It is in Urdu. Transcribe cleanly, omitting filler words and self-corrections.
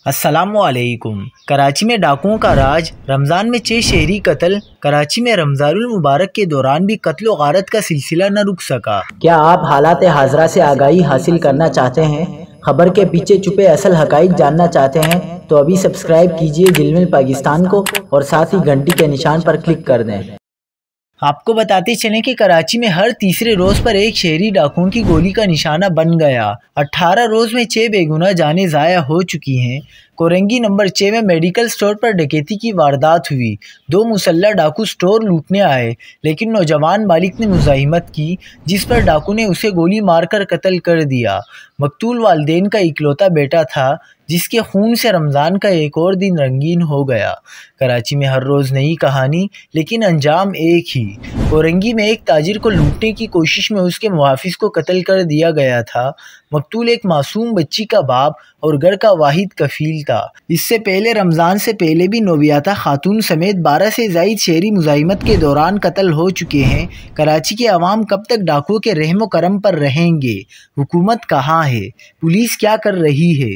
السلام علیکم۔ کراچی میں ڈاکوؤں کا راج، رمضان میں 6 شہری قتل۔ کراچی میں رمضان المبارک کے دوران بھی قتل و غارت کا سلسلہ نہ رک سکا۔ کیا آپ حالات حاضرہ سے آگاہی حاصل کرنا چاہتے ہیں؟ خبر کے پیچھے چھپے اصل حقائق جاننا چاہتے ہیں تو ابھی سبسکرائب کیجئے دل مل پاکستان کو اور ساتھ ہی گھنٹی کے نشان پر کلک کر دیں۔ آپ کو بتاتے چلیں کہ کراچی میں ہر تیسرے روز پر ایک شہری ڈاکوؤں کی گولی کا نشانہ بن گیا۔ 18 روز میں 6 بے گناہ جانیں ضائع ہو چکی ہیں۔ کورنگی نمبر 6 میں میڈیکل سٹور پر ڈکیتی کی واردات ہوئی۔ 2 مسلح ڈاکو سٹور لوٹنے آئے، لیکن نوجوان مالک نے مزاحمت کی، جس پر ڈاکو نے اسے گولی مار کر قتل کر دیا۔ مقتول والدین کا اکلوتا بیٹا تھا، جس کے خون سے رمضان کا ایک اور دن رنگین ہو گیا۔ کراچی میں ہر روز نئی کہانی، لیکن انجام ایک ہی۔ کورنگی میں ایک تاجر کو لوٹنے کی کوشش میں اس کے محافظ کو قتل کر دیا گیا تھا۔ مقتول ایک معصوم بچی کا باپ اور گھر کا واحد کفیل تھا۔ اس سے پہلے رمضان سے پہلے بھی نوبیاتا خاتون سمیت 12 سے زائد شہری مزاحمت کے دوران قتل ہو چکے ہیں۔ کراچی کے عوام کب تک ڈاکوؤں کے رحم و کرم پر رہیں گے؟ حکومت کہاں ہے؟ پولیس کیا کر رہی ہے؟